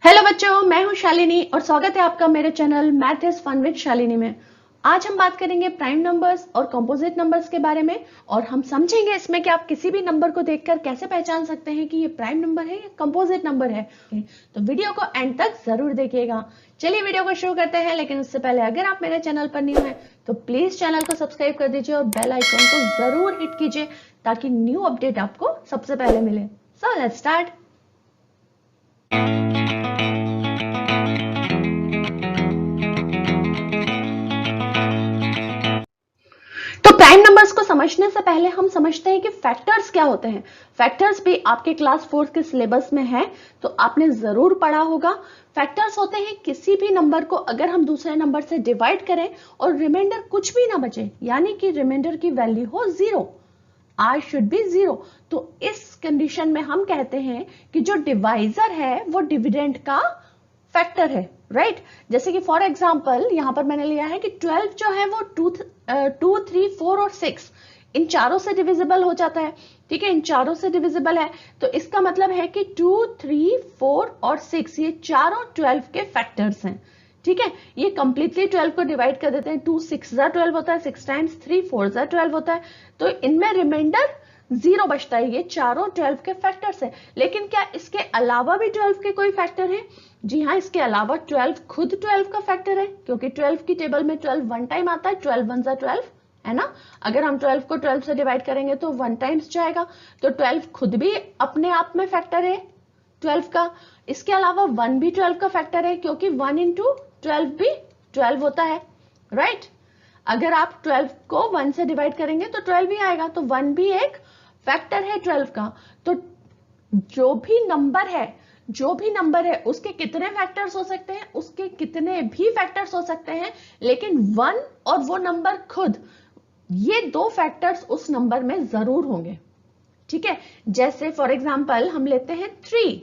Hello बच्चों, मैं हूं शालिनी और स्वागत है आपका मेरे channel math is fun with Shalini में। आज हम बात करेंगे प्राइम नंबर्स और कंपोजिट नंबर्स के बारे में और हम समझेंगे इसमें कि आप किसी भी नंबर को देखकर कैसे पहचान सकते हैं कि ये प्राइम नंबर है या कंपोजिट नंबर है। तो वीडियो को एंड तक जरूर देखिएगा। चलिए वीडियो को शुरू करते हैं, लेकिन उससे पहले अगर आप मेरे चैनल पर न्यू हैं तो प्लीज चैनल को सब्सक्राइब कर दीजिए और बेल आइकन को जरूर हिट कीजिए ताकि न्यू अपडेट आपको सबसे पहले मिले। So let's start. तो प्राइम नंबर्स को समझने से पहले हम समझते हैं कि फैक्टर्स क्या होते हैं। फैक्टर्स भी आपके क्लास 4 के सिलेबस में है तो आपने जरूर पढ़ा होगा। फैक्टर्स होते हैं किसी भी नंबर को अगर हम दूसरे नंबर से डिवाइड करें और रिमाइंडर कुछ भी ना बचे, यानी कि रिमाइंडर की वैल्यू हो 0, r शुड बी 0, तो इस कंडीशन में हम कहते हैं कि जो डिवाइजर है वो डिविडेंड का फैक्टर है, राइट। जैसे कि फॉर एग्जांपल यहां पर मैंने लिया है कि 12 जो है वो 2, 3, 4 और 6 इन चारों से डिविजिबल हो जाता है। ठीक है, इन चारों से डिविजिबल है तो इसका मतलब है कि 2, 3, 4 और 6 ये चारों 12 के फैक्टर्स हैं। ठीक है, ये कंप्लीटली 12 को डिवाइड कर देते हैं। 2 6 12 होता है, 6 टाइम्स 3 4 12 होता है, तो इनमें रिमाइंडर 0 बचता है। ये चारों 12 के फैक्टर्स हैं। लेकिन क्या इसके अलावा भी 12 के कोई फैक्टर हैं? जी हाँ, इसके अलावा 12 खुद 12 का फैक्टर है, क्योंकि 12 की टेबल में 12 वन टाइम आता है। 12 1 जा 12 है ना। अगर हम 12 को 12 से डिवाइड करेंगे तो 1 टाइम्स जाएगा, तो 12 खुद भी अपने आप में फैक्टर है 12 का। इसके अलावा 1 भी 12 का फैक्टर है, क्योंकि 1 इंटू 12 भी 12 होता है, राइट। अगर आप 12 को 1 से डिवाइड करेंगे तो 12 भी आएगा, तो 1 भी एक फैक्टर है 12 का। तो जो भी नंबर है उसके कितने फैक्टर्स हो सकते हैं? उसके कितने भी फैक्टर्स हो सकते हैं, लेकिन 1 और वो नंबर खुद, ये दो फैक्टर्स उस नंबर में जरूर होंगे। ठीक है, जैसे फॉर एग्जांपल हम लेते हैं 3,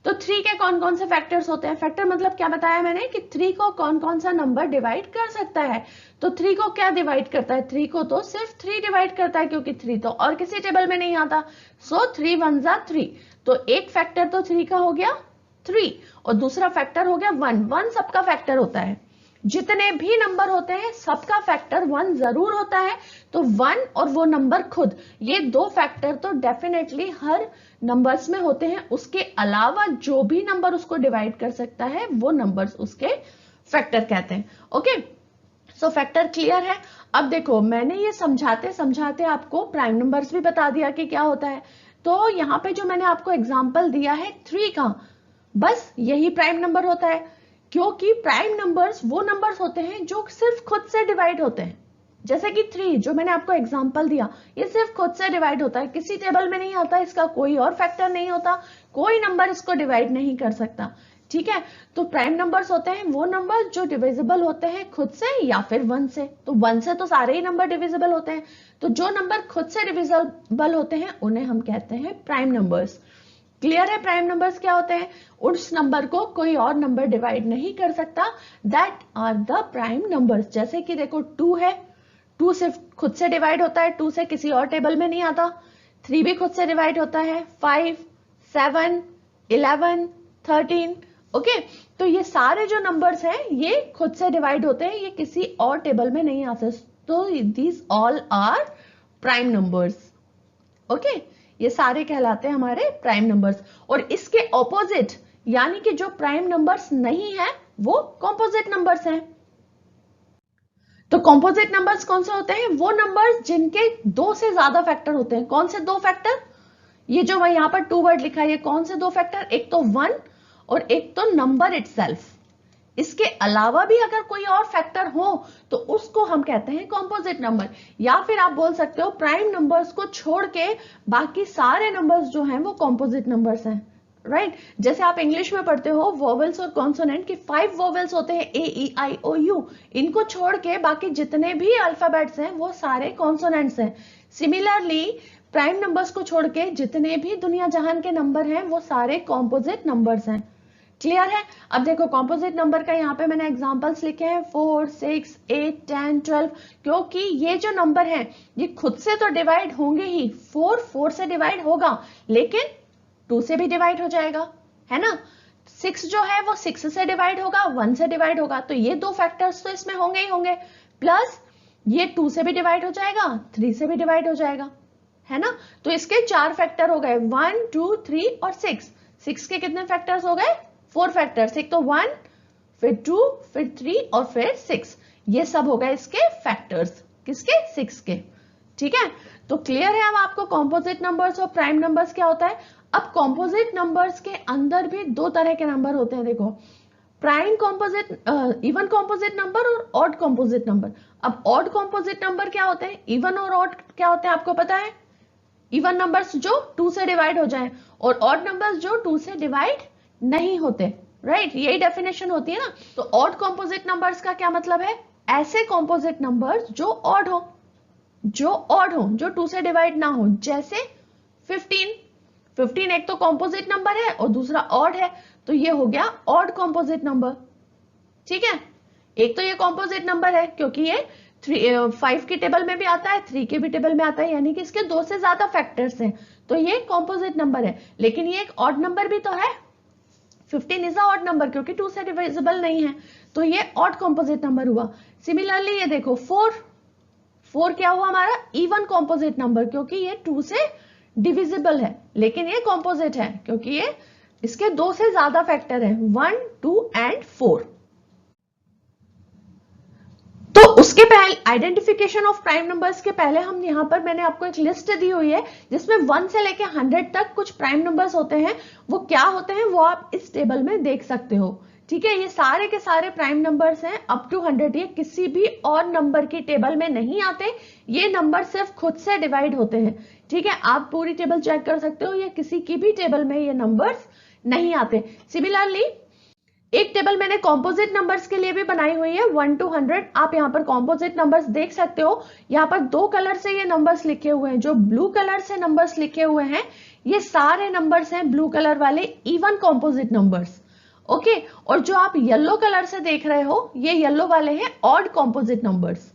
तो 3 के कौन कौन से फैक्टर्स होते हैं? फैक्टर मतलब क्या बताया मैंने कि 3 को कौन कौन सा नंबर डिवाइड कर सकता है। तो 3 को क्या डिवाइड करता है? 3 को तो सिर्फ 3 डिवाइड करता है, क्योंकि 3 तो और किसी टेबल में नहीं आता। सो 3 1 जा 3, तो एक फैक्टर तो 3 का हो गया 3 और दूसरा फैक्टर हो गया 1। 1 सबका फैक्टर होता है, जितने भी नंबर होते हैं सबका फैक्टर 1 जरूर होता है। तो 1 और वो नंबर खुद, ये दो फैक्टर तो डेफिनेटली हर नंबर्स में होते हैं। उसके अलावा जो भी नंबर उसको डिवाइड कर सकता है वो नंबर्स उसके फैक्टर कहते हैं। ओके, सो फैक्टर क्लियर है। अब देखो, मैंने ये समझाते समझाते आपको प्राइम नंबर्स भी बता दिया कि क्या होता है। तो यहाँ पे जो मैंने आपको एग्जाम्पल दिया है 3 का, बस यही प्राइम नंबर होता है, क्योंकि प्राइम नंबर्स वो नंबर्स होते हैं जो सिर्फ खुद से डिवाइड होते हैं। जैसे कि 3 जो मैंने आपको एग्जांपल दिया, ये सिर्फ खुद से डिवाइड होता है, किसी टेबल में नहीं आता, इसका कोई और फैक्टर नहीं होता, कोई नंबर इसको डिवाइड नहीं कर सकता। ठीक है, तो प्राइम नंबर्स होते हैं वो नंबर जो डिविजिबल होते हैं खुद से या फिर 1 से। तो 1 से तो सारे ही नंबर डिविजिबल होते हैं, तो जो नंबर खुद से डिविजिबल होते हैं उन्हें हम कहते हैं प्राइम नंबर्स। क्लियर है प्राइम नंबर्स क्या होते हैं? उस नंबर को कोई और नंबर डिवाइड नहीं कर सकता, that are the prime numbers. जैसे कि देखो 2 है, 2 सिर्फ खुद से डिवाइड होता है, 2 से किसी और टेबल में नहीं आता। 3 भी खुद से डिवाइड होता है, 5, 7, 11, 13। ओके, तो ये सारे जो नंबर्स हैं ये खुद से डिवाइड होते हैं, ये किसी और टेबल में नहीं आते। तो these all are prime numbers. Okay, ये सारे कहलाते हैं हमारे प्राइम नंबर्स। और इसके ऑपोजिट यानी कि जो प्राइम नंबर्स नहीं है वो कॉम्पोजिट नंबर्स हैं। तो कॉम्पोजिट नंबर्स कौन से होते हैं? वो नंबर्स जिनके 2 से ज्यादा फैक्टर होते हैं। कौन से 2 फैक्टर? ये जो यहां पर 2 वर्ड लिखा है, ये कौन से 2 फैक्टर? एक तो 1 और एक तो नंबर इटसेल्फ। इसके अलावा भी अगर कोई और फैक्टर हो तो उसको हम कहते हैं कॉम्पोजिट नंबर। या फिर आप बोल सकते हो प्राइम नंबर्स को छोड़ के बाकी सारे नंबर्स जो हैं वो कॉम्पोजिट नंबर्स हैं, राइट। जैसे आप इंग्लिश में पढ़ते हो वोवेल्स और कॉन्सोनेंट की 5 वोवेल्स होते हैं, ए ई आई ओ यू। इनको छोड़ के बाकी जितने भी अल्फाबेट्स हैं वो सारे कॉन्सोनेंट्स हैं। सिमिलरली प्राइम नंबर्स को छोड़ के जितने भी दुनिया जहान के नंबर हैं वो सारे कॉम्पोजिट नंबर्स हैं। क्लियर है? अब देखो कॉम्पोजिट नंबर का यहाँ पे मैंने एग्जांपल्स लिखे हैं 4, 6, 8, 10, 12, क्योंकि ये जो नंबर हैं ये खुद से तो डिवाइड होंगे ही। 4 4 से डिवाइड होगा, लेकिन 2 से भी डिवाइड हो जाएगा, है ना। 6 जो है वो 6 से डिवाइड होगा, 1 से डिवाइड होगा, तो ये दो फैक्टर्स तो इसमें होंगे ही होंगे, प्लस ये 2 से भी डिवाइड हो जाएगा, 3 से भी डिवाइड हो जाएगा, है ना। तो इसके 4 फैक्टर हो गए, 1 2 3 और 6। 6 के कितने फैक्टर्स हो गए? 4 फैक्टर्स। एक तो 1, फिर 2, फिर 3 और फिर 6। ये सब हो गए इसके फैक्टर्स, किसके? 6 के। ठीक है, तो क्लियर है अब आपको कॉम्पोजिट नंबर्स और प्राइम नंबर्स क्या होता है। अब कॉम्पोजिट नंबर्स के अंदर भी दो तरह के नंबर होते हैं, देखो, prime composite, even composite number और ऑड कॉम्पोजिट नंबर। अब ऑड कॉम्पोजिट नंबर क्या होते हैं, इवन और ऑड क्या होते हैं आपको पता है? इवन नंबर्स जो 2 से डिवाइड हो जाएं और ऑड नंबर्स जो 2 से डिवाइड नहीं होते, राइट, यही डेफिनेशन होती है ना। तो ऑड कॉम्पोजिट नंबर्स का क्या मतलब है? ऐसे कॉम्पोजिट नंबर्स जो ऑड हो, जो 2 से डिवाइड ना हो, जैसे 15 एक तो कॉम्पोजिट नंबर है और दूसरा ऑड है, तो ये हो गया ऑड कॉम्पोजिट नंबर। ठीक है, एक तो ये कॉम्पोजिट नंबर है क्योंकि ये 5 की टेबल में भी आता है, 3 के भी टेबल में आता है, यानी कि इसके 2 से ज्यादा फैक्टर्स हैं, तो ये कॉम्पोजिट नंबर है। लेकिन ये एक ऑड नंबर भी तो है, 15 इज अ ऑड नंबर क्योंकि 2 से डिविजिबल नहीं है, तो ये ऑड कॉम्पोजिट नंबर हुआ। सिमिलरली ये देखो 4 क्या हुआ हमारा? इवन कॉम्पोजिट नंबर, क्योंकि ये 2 से डिविजिबल है, लेकिन ये कॉम्पोजिट है क्योंकि ये इसके 2 से ज्यादा फैक्टर है, 1 2 एंड 4। तो उसके पहले आइडेंटिफिकेशन ऑफ प्राइम नंबर्स के पहले हम यहां पर, मैंने आपको एक लिस्ट दी हुई है जिसमें 1 से लेके 100 तक कुछ प्राइम नंबर्स होते हैं। वो क्या होते हैं वो आप इस टेबल में देख सकते हो। ठीक है, ये सारे के सारे प्राइम नंबर्स हैं अप टू 100। ये किसी भी और नंबर की टेबल में नहीं आते, ये नंबर सिर्फ खुद से डिवाइड होते हैं। ठीक है, आप पूरी टेबल चेक कर सकते हो, ये किसी की भी टेबल में ये नंबर्स नहीं आते। सिमिलरली एक टेबल मैंने कॉम्पोजिट नंबर्स के लिए भी बनाई हुई है 1 to 100। आप यहाँ पर कॉम्पोजिट नंबर्स देख सकते हो, यहाँ पर 2 कलर से ये नंबर्स लिखे हुए हैं। जो ब्लू कलर से नंबर्स लिखे हुए हैं ये सारे नंबर्स हैं ब्लू कलर वाले इवन कॉम्पोजिट नंबर्स, ओके। और जो आप येलो कलर से देख रहे हो ये येलो वाले हैं ऑड कॉम्पोजिट नंबर्स।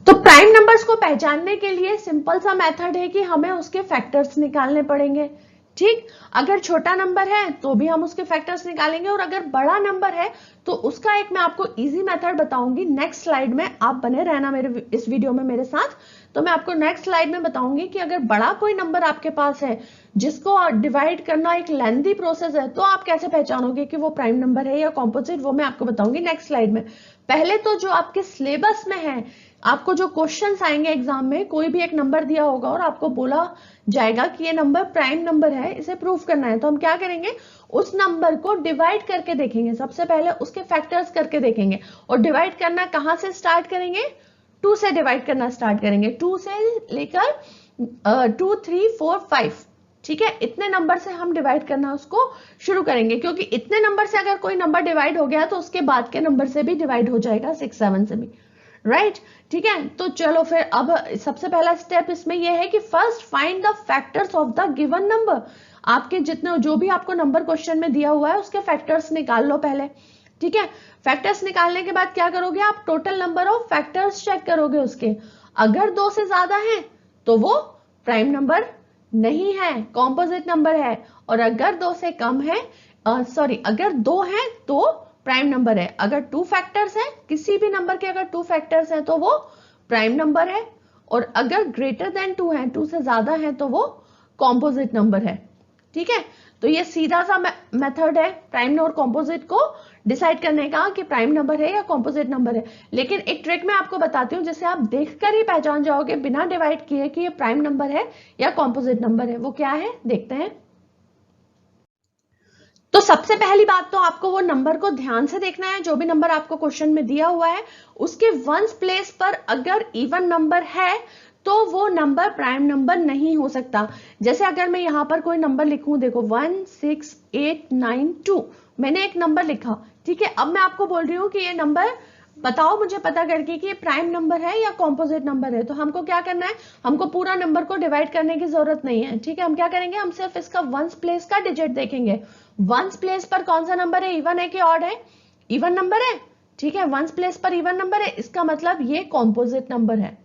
तो प्राइम नंबर्स को पहचानने के लिए सिंपल सा मेथड है कि हमें उसके फैक्टर्स निकालने पड़ेंगे। ठीक, अगर छोटा नंबर है तो भी हम उसके फैक्टर्स निकालेंगे, और अगर बड़ा नंबर है तो उसका एक मैं आपको इजी मेथड बताऊंगी नेक्स्ट स्लाइड में। आप बने रहना मेरे इस वीडियो में मेरे साथ, तो मैं आपको नेक्स्ट स्लाइड में बताऊंगी कि अगर बड़ा कोई नंबर आपके पास है जिसको डिवाइड करना एक लेंथी प्रोसेस है, तो आप कैसे पहचानोगे कि वो प्राइम नंबर है या कॉम्पोजिट, वो मैं आपको बताऊंगी नेक्स्ट स्लाइड में। पहले तो जो आपके सिलेबस में है, आपको जो क्वेश्चंस आएंगे एग्जाम में, कोई भी एक नंबर दिया होगा और आपको बोला जाएगा कि ये नंबर प्राइम नंबर है, इसे प्रूव करना है, तो हम क्या करेंगे, उस नंबर को डिवाइड करके देखेंगे। सबसे पहले उसके फैक्टर्स करके देखेंगे, और डिवाइड करना कहां से स्टार्ट करेंगे? 2 से डिवाइड करना स्टार्ट करेंगे, 2 से लेकर 2 3 4 5। ठीक है, इतने नंबर से हम डिवाइड करना उसको शुरू करेंगे, क्योंकि इतने नंबर से अगर कोई नंबर डिवाइड हो गया तो उसके बाद के नंबर से भी डिवाइड हो जाएगा, 6 7 से भी, राइट। ठीक है, तो चलो फिर अब सबसे पहला स्टेप इसमें यह है कि first find the factors of the given number. आपके जितने जो भी आपको नंबर क्वेश्चन में दिया हुआ है उसके फैक्टर्स निकाल लो पहले। ठीक है, फैक्टर्स निकालने के बाद क्या करोगे, आप total number of factors check करोगे उसके। अगर 2 से ज्यादा है तो वो प्राइम नंबर नहीं है, कॉम्पोजिट नंबर है। और अगर 2 से कम है, अगर 2 है तो प्राइम नंबर है। अगर 2 फैक्टर्स है, किसी भी नंबर के अगर 2 फैक्टर्स है तो वो प्राइम नंबर है। और अगर ग्रेटर देन 2 है, 2 से ज्यादा है, तो वो कॉम्पोजिट नंबर है। ठीक है, तो ये सीधा सा मेथड है प्राइम और कॉम्पोजिट को डिसाइड करने का कि प्राइम नंबर है या कॉम्पोजिट नंबर है। लेकिन एक ट्रिक मैं आपको बताती हूँ जिसे आप देखकर ही पहचान जाओगे बिना डिवाइड किए कि ये प्राइम नंबर है या कॉम्पोजिट नंबर है। वो क्या है, देखते हैं। तो सबसे पहली बात तो आपको वो नंबर को ध्यान से देखना है, जो भी नंबर आपको क्वेश्चन में दिया हुआ है उसके वंस प्लेस पर अगर इवन नंबर है तो वो नंबर प्राइम नंबर नहीं हो सकता। जैसे अगर मैं यहां पर कोई नंबर लिखूं, देखो 1 6 8 9 2, मैंने एक नंबर लिखा। ठीक है, अब मैं आपको बोल रही हूं कि ये नंबर बताओ मुझे पता करके कि ये प्राइम नंबर है या कॉम्पोजिट नंबर है। तो हमको क्या करना है, हमको पूरा नंबर को डिवाइड करने की जरूरत नहीं है। ठीक है, हम क्या करेंगे, हम सिर्फ इसका वंस प्लेस का डिजिट देखेंगे। वंस प्लेस पर कौन सा नंबर है, इवन है कि ऑड है? इवन नंबर है। ठीक है, वंस प्लेस पर इवन नंबर है, इसका मतलब ये कॉम्पोजिट नंबर है।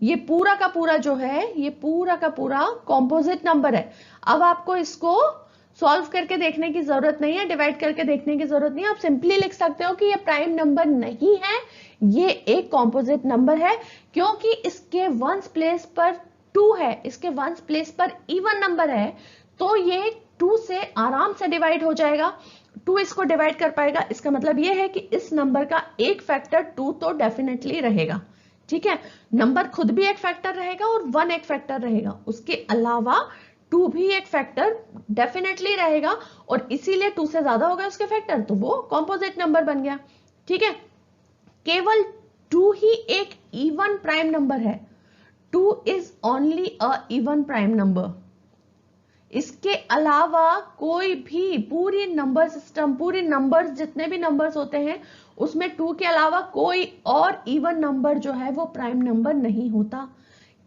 ये पूरा का पूरा जो है, ये पूरा का पूरा कॉम्पोजिट नंबर है। अब आपको इसको सॉल्व करके देखने की जरूरत नहीं है, डिवाइड करके देखने की जरूरत नहीं है। आप सिंपली लिख सकते हो कि ये प्राइम नंबर नहीं है, ये एक कॉम्पोजिट नंबर है, क्योंकि इसके वंस प्लेस पर 2 है, इसके वंस प्लेस पर इवन नंबर है, तो ये 2 से आराम से डिवाइड हो जाएगा। 2 इसको डिवाइड कर पाएगा, इसका मतलब ये है कि इस नंबर का एक फैक्टर 2 तो डेफिनेटली रहेगा। ठीक है, नंबर खुद भी एक फैक्टर रहेगा और 1 एक फैक्टर रहेगा, उसके अलावा 2 भी एक फैक्टर डेफिनेटली रहेगा, और इसीलिए 2 से ज्यादा होगा उसके फैक्टर, तो वो कॉम्पोजिट नंबर बन गया। ठीक है, केवल 2 ही एक इवन प्राइम नंबर है। 2 is only a even prime number. इसके अलावा कोई भी पूरी नंबर सिस्टम, पूरी नंबर्स, जितने भी नंबर्स होते हैं उसमें 2 के अलावा कोई और इवन नंबर जो है वो प्राइम नंबर नहीं होता।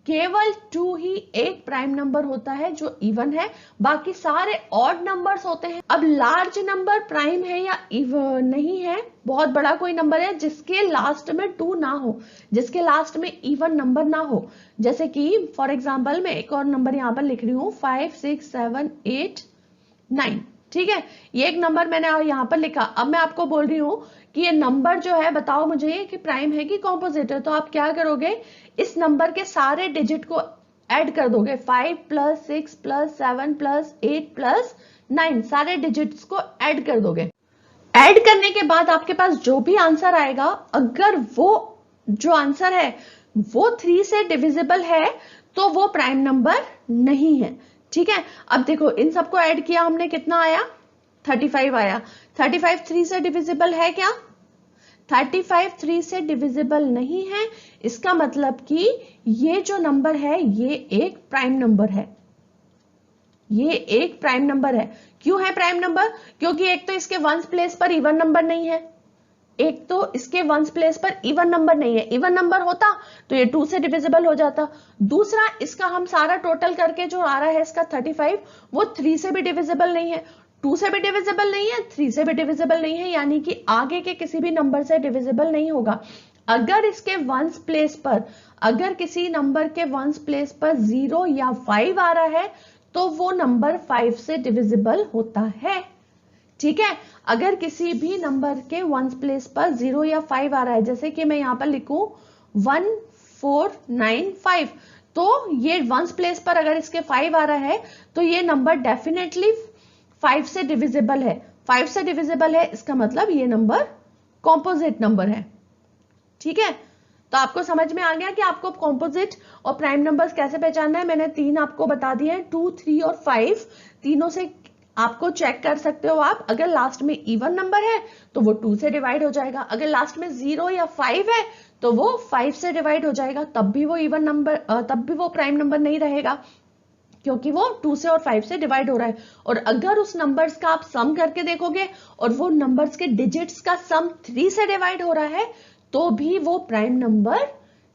केवल 2 ही एक प्राइम नंबर होता है जो इवन है, बाकी सारे ऑड नंबर्स होते हैं। अब लार्ज नंबर प्राइम है या इवन नहीं है, बहुत बड़ा कोई नंबर है जिसके लास्ट में 2 ना हो, जिसके लास्ट में इवन नंबर ना हो, जैसे कि फॉर एग्जांपल मैं एक और नंबर यहां पर लिख रही हूं 5 6 7 8 9। ठीक है, ये एक नंबर मैंने यहां पर लिखा। अब मैं आपको बोल रही हूं कि ये नंबर जो है बताओ मुझे कि प्राइम है कि कॉम्पोजिट है, तो आप क्या करोगे, इस नंबर के सारे डिजिट को ऐड कर दोगे, 5 + 6 + 7 + 8 + 9, सारे डिजिट्स को ऐड कर दोगे। ऐड करने के बाद आपके पास जो भी आंसर आएगा, अगर वो जो आंसर है वो 3 से डिविजिबल है तो वो प्राइम नंबर नहीं है। ठीक है, अब देखो इन सबको ऐड किया हमने, कितना आया, 35 आया। 35 3 से डिविजिबल है क्या? 35 3 से डिविजिबल नहीं है, इसका मतलब कि ये जो नंबर है ये एक प्राइम नंबर है, ये एक प्राइम नंबर है। क्यों है प्राइम नंबर? क्योंकि एक तो इसके वंस प्लेस पर इवन नंबर नहीं है, एक तो इसके वंस प्लेस पर इवन नंबर नहीं है, इवन नंबर होता तो ये 2 से डिविजिबल हो जाता। दूसरा, इसका हम सारा टोटल करके जो आ रहा है इसका 35, वो 3 से भी डिविजिबल नहीं है, 2 से भी डिविजिबल नहीं है, 3 से भी डिविजिबल नहीं है, यानी कि आगे के किसी भी नंबर से डिविजिबल नहीं होगा। अगर इसके वंस प्लेस पर, अगर किसी नंबर के वंस प्लेस पर 0 या 5 आ रहा है तो वो नंबर 5 से डिविजिबल होता है। ठीक है, अगर किसी भी नंबर के वंस प्लेस पर 0 या 5 आ रहा है, जैसे कि मैं यहां पर लिखूं 1495, तो ये वंस प्लेस पर अगर इसके 5 आ रहा है तो ये नंबर डेफिनेटली 5 से डिविजिबल है। 5 से डिविजिबल है, इसका मतलब ये नंबर कॉम्पोजिट नंबर है। ठीक है, तो आपको समझ में आ गया कि आपको कॉम्पोजिट और प्राइम नंबर्स कैसे पहचानना है। मैंने 3 आपको बता दिए हैं, 2 3 और 5, तीनों से आपको चेक कर सकते हो आप। अगर लास्ट में इवन नंबर है तो वो 2 से डिवाइड हो जाएगा, अगर लास्ट में 0 या 5 है तो वो 5 से डिवाइड हो जाएगा, तब भी वो इवन नंबर, तब भी वो प्राइम नंबर नहीं रहेगा, क्योंकि वो 2 से और 5 से डिवाइड हो रहा है। और अगर उस नंबर्स का आप सम करके देखोगे और वो नंबर्स के डिजिट्स का सम 3 से डिवाइड हो रहा है तो भी वो प्राइम नंबर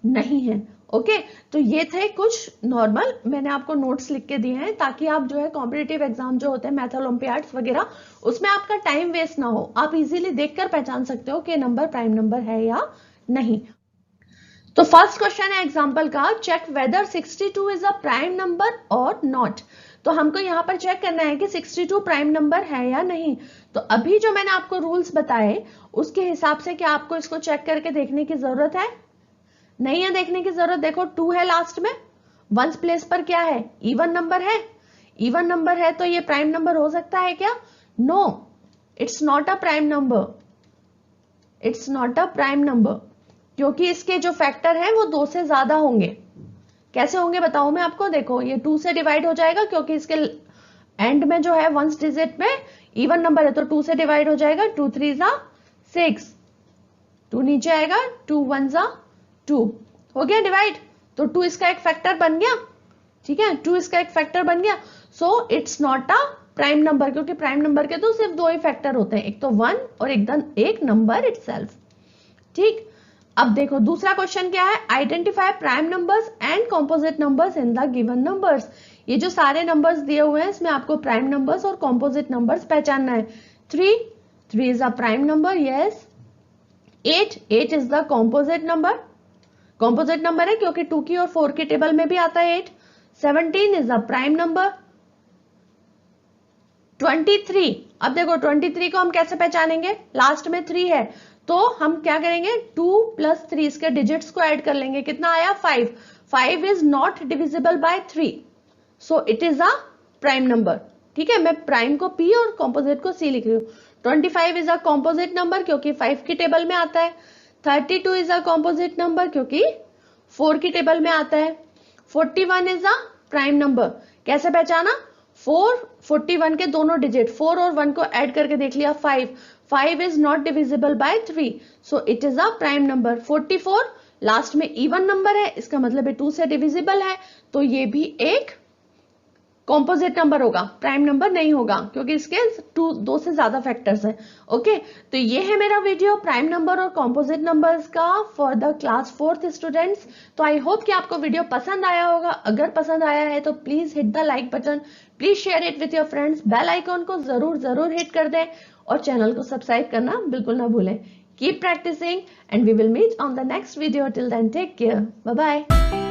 नहीं है। ओके, तो ये थे कुछ नॉर्मल, मैंने आपको नोट्स लिख के दिए हैं ताकि आप जो है कॉम्पिटिटिव एग्जाम जो होते हैं, मैथ ओलंपियाड्स वगैरह, उसमें आपका टाइम वेस्ट ना हो, आप इजीली देखकर पहचान सकते हो कि नंबर प्राइम नंबर है या नहीं। तो फर्स्ट क्वेश्चन है एग्जांपल का, check whether 62 is a prime number और नॉट। तो हमको यहां पर चेक करना है कि 62 प्राइम नंबर है या नहीं। तो अभी जो मैंने आपको रूल्स बताए उसके हिसाब से क्या आपको इसको चेक करके देखने की जरूरत है? नहीं है देखने की जरूरत। देखो 2 है लास्ट में, वंस प्लेस पर क्या है, इवन नंबर है, इवन नंबर है तो ये प्राइम नंबर हो सकता है क्या? No, it's not a prime number, it's not a prime number, क्योंकि इसके जो फैक्टर हैं वो 2 से ज्यादा होंगे। कैसे होंगे बताओ मैं आपको। देखो ये 2 से डिवाइड हो जाएगा क्योंकि इसके एंड में जो है वंस डिजिट में इवन नंबर है, तो 2 से डिवाइड हो जाएगा, 2 3 6, 2 नीचे आएगा, 2 1 2, हो गया डिवाइड, तो 2 इसका एक फैक्टर बन गया। ठीक है, 2 इसका एक फैक्टर बन गया, so it's not a prime number, क्योंकि प्राइम नंबर के तो सिर्फ 2 ही फैक्टर होते हैं, एक तो 1 और एक नंबर इटसेल्फ। ठीक, अब देखो दूसरा क्वेश्चन क्या है, identify prime numbers and composite numbers in the given numbers. ये जो सारे नंबर्स दिए हुए हैं इसमें आपको प्राइम नंबर्स और कॉम्पोजिट नंबर्स पहचानना है। 3 is a prime number, yes. 8 is the composite number, composite number है क्योंकि 2 की और 4 की टेबल में भी आता है 8। 17 इज अ प्राइम नंबर। 23, अब देखो 23 को हम कैसे पहचानेंगे, लास्ट में 3 है तो हम क्या करेंगे, 2 + 3 इसके डिजिट्स को ऐड कर लेंगे, कितना आया 5। 5 is not divisible by 3, so it is a prime number. ठीक है, मैं प्राइम को P और कॉम्पोजिट को C लिख रही हूँ। 25 इज अ कॉम्पोजिट नंबर क्योंकि 5 की टेबल में आता है। 32 इज अ कॉम्पोजिट नंबर क्योंकि 4 की टेबल में आता है। 41 इज अ प्राइम नंबर, कैसे पहचाना, 41 के दोनों डिजिट 4 और 1 को ऐड करके देख लिया 5। 5 is not divisible by 3, so it is a prime number. 44 last में इवन नंबर है, इसका मतलब है 2 से डिविजिबल है, तो ये भी एक कॉम्पोजिट नंबर होगा, प्राइम नंबर नहीं होगा क्योंकि इसके 2 से ज्यादा फैक्टर्स हैं। ओके, तो ये है मेरा वीडियो प्राइम नंबर और कॉम्पोजिट नंबर्स का for the class 4th students. तो आई होप कि आपको वीडियो पसंद आया होगा। अगर पसंद आया है तो please hit the like button, please share it with your friends, bell icon को जरूर हिट कर दें और चैनल को सब्सक्राइब करना बिल्कुल ना भूलें। Keep practicing and we will meet on the next video. Till then take care, bye bye.